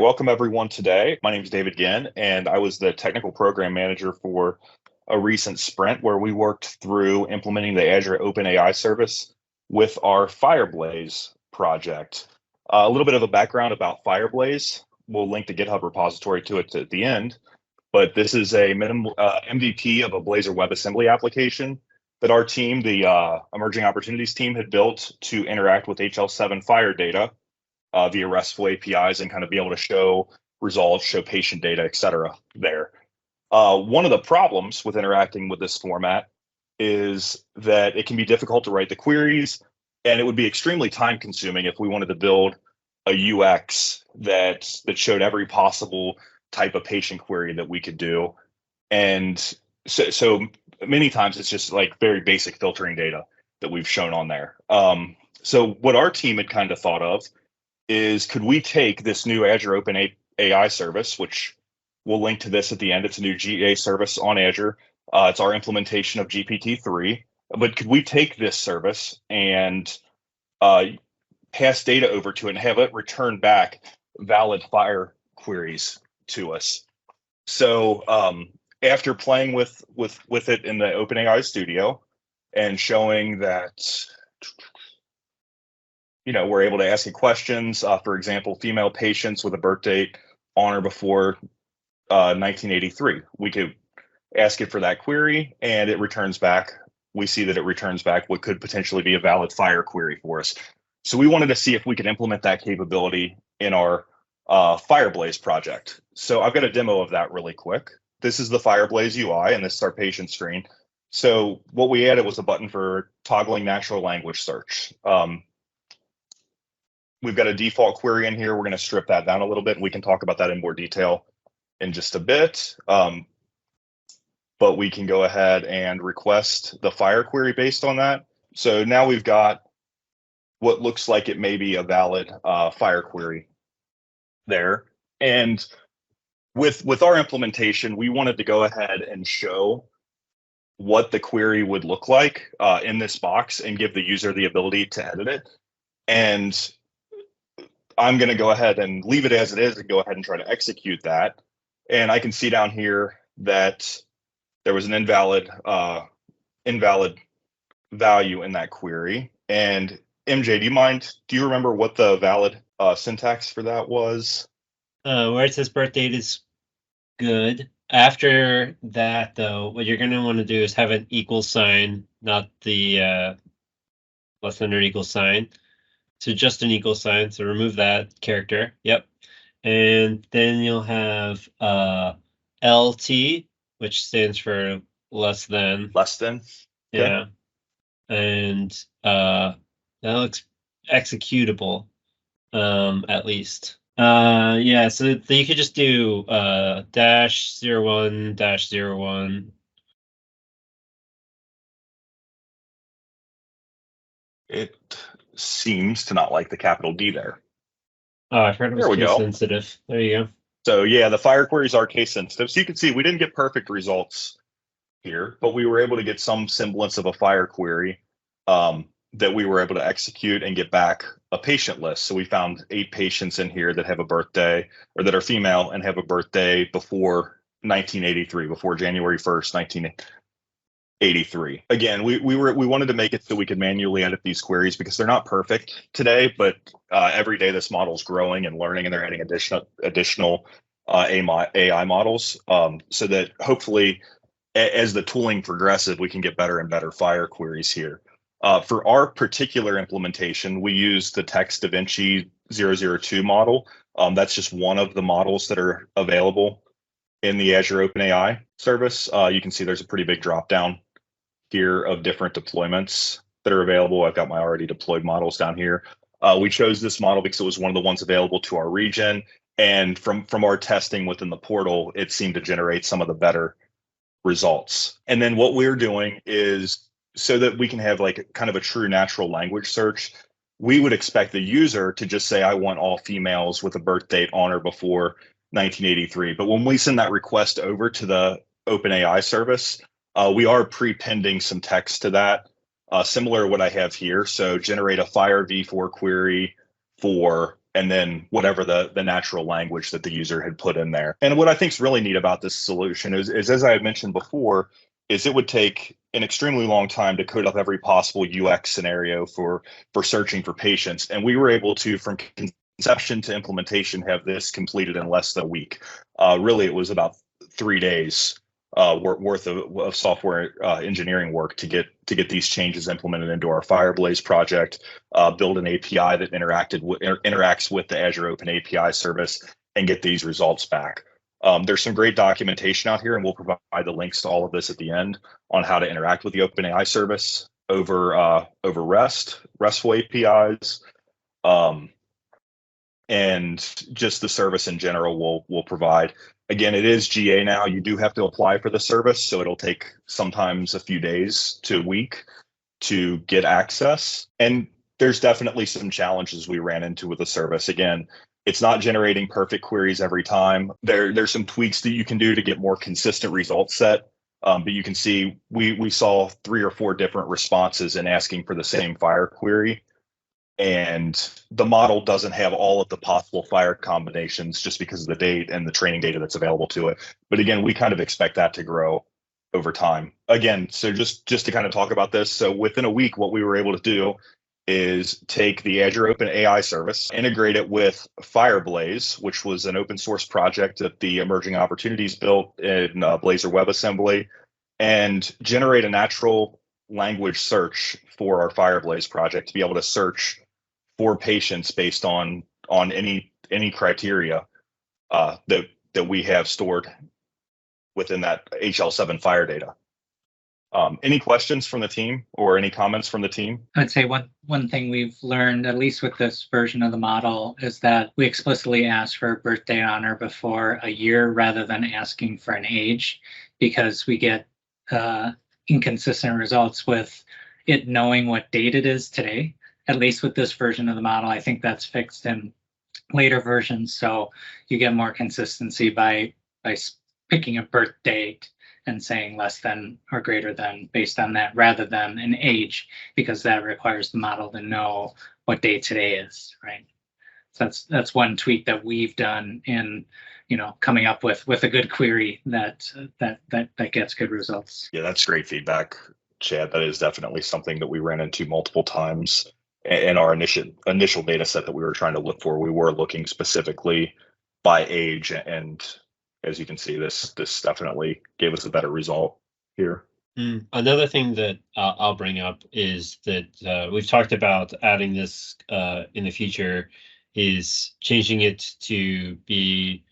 welcome everyone today. My name is David Ginn, and I was the technical program manager for a recent sprint where we worked through implementing the Azure OpenAI service with our FhirBlaze project. A little bit of a background about FhirBlaze. We'll link the GitHub repository to it at the end, but this is a MVP of a Blazor WebAssembly application that our team, the Emerging Opportunities team, had built to interact with HL7 Fire data via RESTful APIs and kind of be able to show results, show patient data, et cetera there. One of the problems with interacting with this format is that it can be difficult to write the queries, and it would be extremely time consuming if we wanted to build a UX that showed every possible type of patient query that we could do. And so many times it's just like very basic filtering data that we've shown on there. So what our team had kind of thought of is, could we take this new Azure OpenAI service, which we'll link to this at the end. It's a new GA service on Azure. It's our implementation of GPT-3. But could we take this service and pass data over to it and have it return back valid Fire queries to us? So after playing with it in the OpenAI Studio and showing that, we're able to ask it questions. For example, female patients with a birth date on or before 1983. We could ask it for that query, and it returns back. We see that it returns back what could potentially be a valid Fire query for us. So we wanted to see if we could implement that capability in our FhirBlaze project. So I've got a demo of that really quick. This is the FhirBlaze UI, and this is our patient screen. So what we added was a button for toggling natural language search. We've got a default query in here. We're going to strip that down a little bit. We can talk about that in more detail in just a bit. But we can go ahead and request the Fire query based on that. So now we've got what looks like it may be a valid Fire query there. And with our implementation, we wanted to go ahead and show what the query would look like in this box and give the user the ability to edit it. And I'm going to go ahead and leave it as it is and go ahead and try to execute that. And I can see down here that there was an invalid value in that query. And MJ, do you remember what the valid syntax for that was? Where it says birth date is good. After that, though, what you're going to want to do is have an equal sign, not the less than or equal sign. So just an equal sign. So remove that character. Yep. And then you'll have LT, which stands for less than. Less than. Yeah. And that looks executable, at least. Yeah, so you could just do -01 -01. It seems to not like the capital D there. Oh, I forgot it was case sensitive. There you go. So yeah, the Fire queries are case sensitive. So you can see we didn't get perfect results here, but we were able to get some semblance of a Fire query that we were able to execute and get back a patient list. So we found 8 patients in here that have a birthday, or that are female and have a birthday before 1983, before January 1st, 1983. Again, we wanted to make it so we could manually edit these queries because they're not perfect today, but every day this model's growing and learning, and they're adding additional AI models, so that hopefully as the tooling progresses, we can get better and better Fire queries here. For our particular implementation, we use the Text DaVinci 002 model. That's just one of the models that are available in the Azure OpenAI service. You can see there's a pretty big drop down here of different deployments that are available. I've got my already deployed models down here. We chose this model because it was one of the ones available to our region. And from our testing within the portal, it seemed to generate some of the better results. And then what we're doing is, so that we can have like kind of a true natural language search, we would expect the user to just say, I want all females with a birth date on or before 1983. But when we send that request over to the OpenAI service, we are pre-pending some text to that, similar to what I have here. So generate a Fire v4 query for and then whatever the natural language that the user had put in there. And what I think is really neat about this solution is as I had mentioned before, is it would take an extremely long time to code up every possible UX scenario for searching for patients. And we were able to, from conception to implementation, have this completed in less than a week. Really, it was about 3 days worth of software engineering work to get these changes implemented into our FhirBlaze project, build an API that interacts with the Azure Open API service, and get these results back. There's some great documentation out here, and we'll provide the links to all of this at the end on how to interact with the OpenAI service over RESTful APIs, and just the service in general will provide. Again, it is GA now. You do have to apply for the service, so it'll take sometimes a few days to a week to get access. And there's definitely some challenges we ran into with the service. Again, it's not generating perfect queries every time. There's some tweaks that you can do to get more consistent results set. But you can see we saw 3 or 4 different responses in asking for the same fire query. And the model doesn't have all of the possible fire combinations just because of the date and the training data that's available to it. But again, we kind of expect that to grow over time. Again, so just to kind of talk about this. So within a week, what we were able to do is take the Azure OpenAI service, integrate it with FhirBlaze, which was an open source project that the Emerging Opportunities built in Blazor WebAssembly, and generate a natural language search for our FhirBlaze project to be able to search for patients based on any criteria that we have stored within that HL7 fire data. Any questions from the team or any comments from the team? I'd say one thing we've learned, at least with this version of the model, is that we explicitly ask for a birthday on or before a year rather than asking for an age, because we get inconsistent results with it knowing what date it is today. At least with this version of the model, I think that's fixed in later versions. So you get more consistency by picking a birth date and saying less than or greater than based on that, rather than an age, because that requires the model to know what day today is, right? So that's one tweak that we've done in, coming up with a good query that gets good results. Yeah, that's great feedback, Chad. That is definitely something that we ran into multiple times in our initial data set that we were trying to look for. We were looking specifically by age, and as you can see, this definitely gave us a better result here. Another thing that I'll bring up is that we've talked about adding this in the future, is changing it to be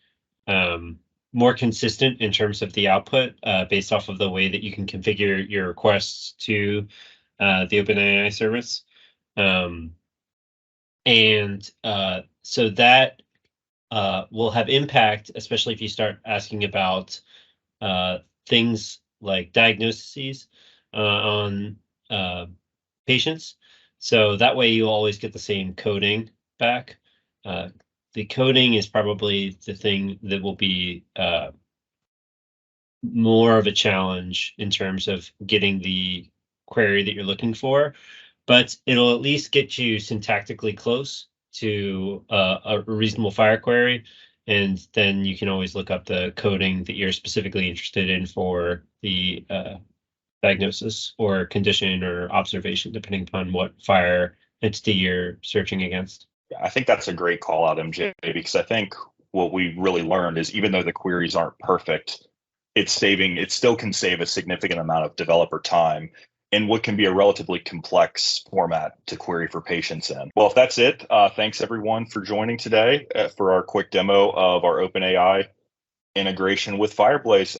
more consistent in terms of the output based off of the way that you can configure your requests to the OpenAI service. So that will have impact, especially if you start asking about things like diagnoses on patients. So that way you'll always get the same coding back. The coding is probably the thing that will be more of a challenge in terms of getting the query that you're looking for, but it'll at least get you syntactically close to a reasonable fire query, and then you can always look up the coding that you're specifically interested in for the diagnosis or condition or observation, depending upon what fire entity you're searching against. I think that's a great call out, MJ, because I think what we really learned is even though the queries aren't perfect, it still can save a significant amount of developer time in what can be a relatively complex format to query for patients in. Well, if that's it, thanks everyone for joining today for our quick demo of our OpenAI integration with FhirBlaze.